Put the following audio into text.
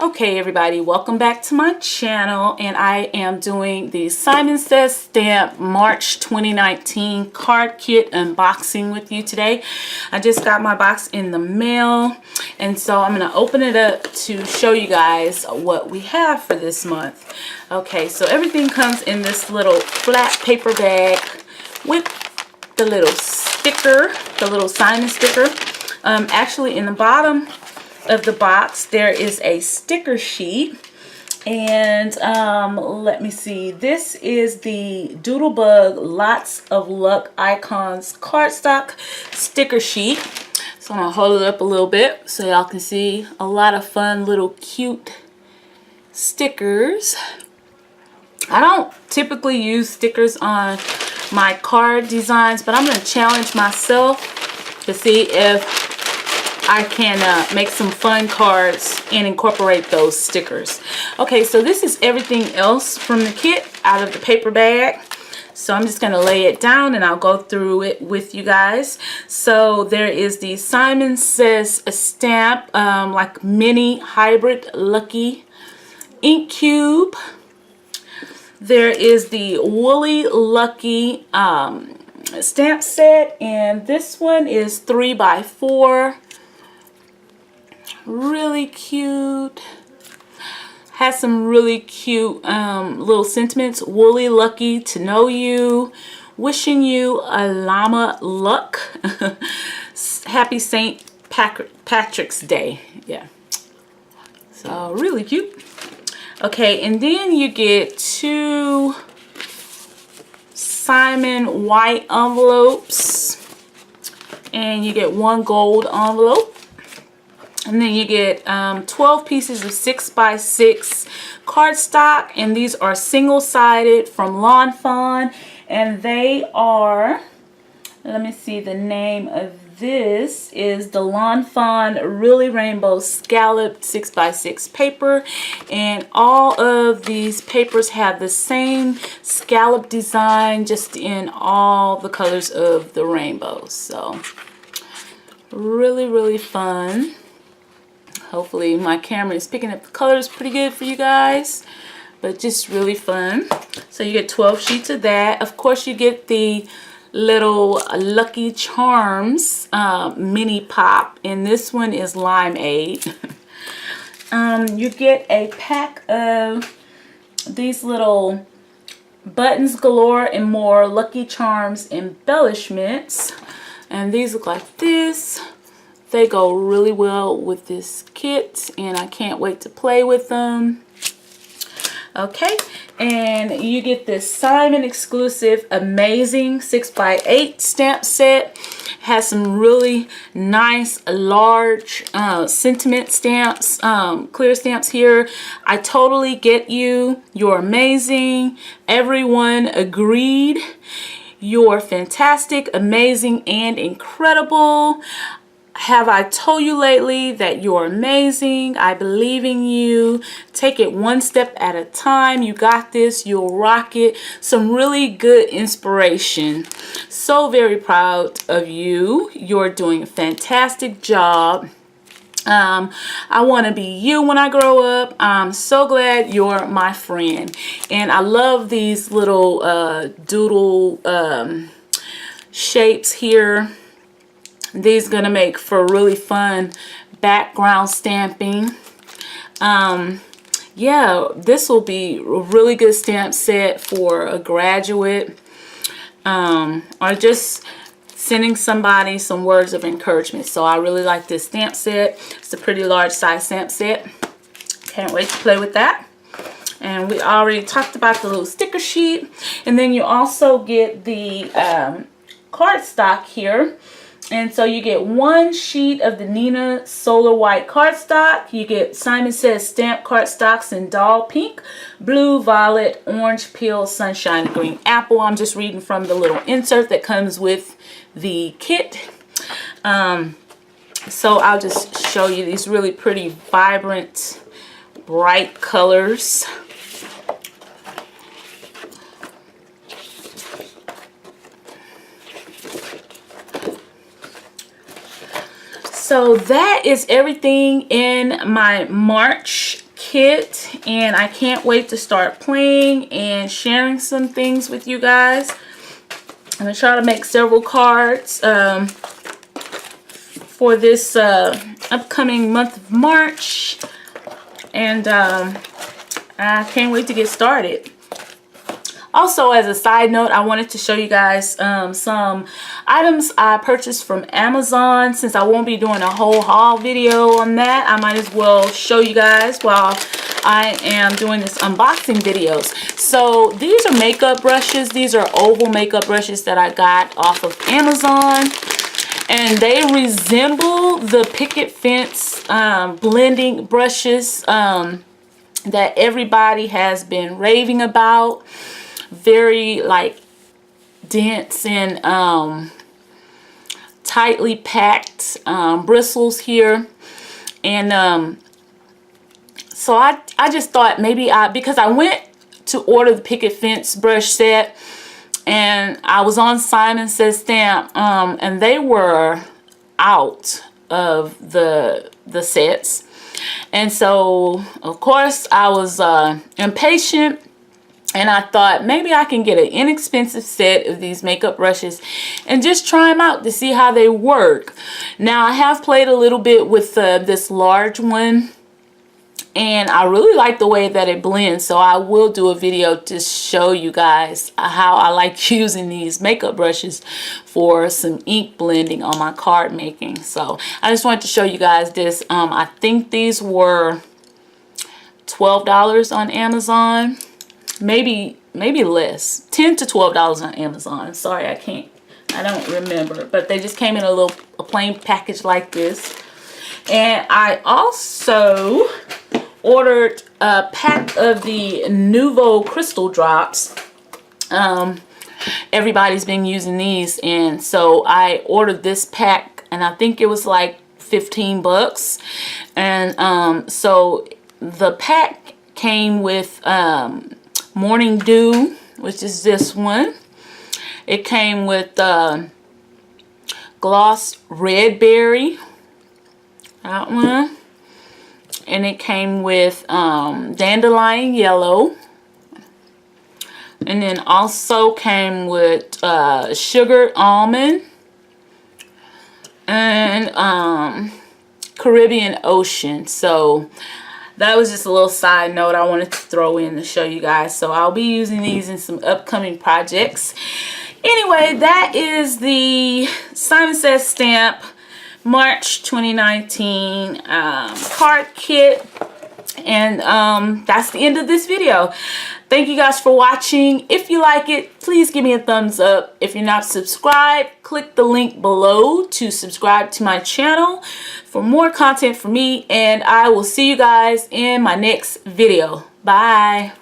Okay everybody, welcome back to my channel, and I am doing the Simon Says Stamp March 2019 card kit unboxing with you today. I just got my box in the mail, and so I'm going to open it up to show you guys what we have for this month. Okay, so everything comes in this little flat paper bag with the little sticker, the little Simon sticker. Actually in the bottom of the box there is a sticker sheet, and let me see, this is the Doodlebug Lots of Luck Icons cardstock sticker sheet. So I'm gonna hold it up a little bit so y'all can see a lot of fun little cute stickers. I don't typically use stickers on my card designs, but I'm gonna challenge myself to see if I can make some fun cards and incorporate those stickers. Okay, so this is everything else from the kit out of the paper bag. So I'm just going to lay it down and I'll go through it with you guys. So there is the Simon Says Stamp, like mini hybrid lucky ink cube. There is the Woolly Lucky stamp set, and this one is 3x4. Really cute. Has some really cute little sentiments. Woolly Lucky to know you. Wishing you a llama luck. Happy St. Patrick's Day. Yeah. So really cute. Okay, and then you get two Simon white envelopes. And you get one gold envelope. And then you get 12 pieces of 6x6 cardstock, and these are single-sided from Lawn Fawn, and they are, let me see, the name of this is the Lawn Fawn Really Rainbow Scalloped 6x6 paper, and all of these papers have the same scallop design, just in all the colors of the rainbow. So really fun. Hopefully my camera is picking up the colors pretty good for you guys, but just really fun. So you get 12 sheets of that. Of course you get the little Lucky Charms mini pop, and this one is Limeade. You get a pack of these little Buttons Galore and More Lucky Charms embellishments, and these look like this. They go really well with this kit, and I can't wait to play with them. Okay, and you get this Simon exclusive amazing 6x8 stamp set. Has some really nice large sentiment stamps, clear stamps here. I totally get you. You're amazing. Everyone agreed. You're fantastic, amazing, and incredible. Have I told you lately that you're amazing? I believe in you. Take it one step at a time. You got this. You'll rock it. Some really good inspiration. So very proud of you. You're doing a fantastic job. I want to be you when I grow up. I'm so glad you're my friend. And I love these little doodle shapes here. These gonna make for really fun background stamping. Yeah, this will be a really good stamp set for a graduate, or just sending somebody some words of encouragement. So I really like this stamp set. It's a pretty large size stamp set. Can't wait to play with that. And we already talked about the little sticker sheet. And then you also get the cardstock here. And so you get one sheet of the Neenah Solar White cardstock. You get Simon Says Stamp cardstocks in Doll Pink, Blue, Violet, Orange, Peel, Sunshine, Green, Apple. I'm just reading from the little insert that comes with the kit. So I'll just show you these really pretty, vibrant, bright colors. So that is everything in my March kit, and I can't wait to start playing and sharing some things with you guys. I'm going to try to make several cards for this upcoming month of March, and I can't wait to get started. Also, as a side note, I wanted to show you guys some items I purchased from Amazon. Since I won't be doing a whole haul video on that, I might as well show you guys while I am doing this unboxing videos. So these are makeup brushes. These are oval makeup brushes that I got off of Amazon. And they resemble the Picket Fence blending brushes that everybody has been raving about. Very like dense and tightly packed bristles here. And so I just thought maybe because I went to order the Picket Fence brush set, and I was on Simon Says Stamp, and they were out of the sets. And so of course I was impatient, and I thought maybe I can get an inexpensive set of these makeup brushes and just try them out to see how they work. Now, I have played a little bit with this large one, and I really like the way that it blends. So I will do a video to show you guys how I like using these makeup brushes for some ink blending on my card making. So I just wanted to show you guys this. I think these were $12 on Amazon. Maybe less, $10 to $12 on Amazon. Sorry, I don't remember, but they just came in a plain package like this. And I also ordered a pack of the Nuvo Crystal Drops. Everybody's been using these, and so I ordered this pack, and I think it was like 15 bucks. And so the pack came with Morning Dew, which is this one. It came with Gloss Red Berry, that one. And it came with Dandelion Yellow. And then also came with Sugar Almond and Caribbean Ocean. So that was just a little side note I wanted to throw in to show you guys. So I'll be using these in some upcoming projects. Anyway, that is the Simon Says Stamp March 2019 card kit. And that's the end of this video. Thank you guys for watching. If you like it, please give me a thumbs up. If you're not subscribed, click the link below to subscribe to my channel for more content from me. And I will see you guys in my next video. Bye.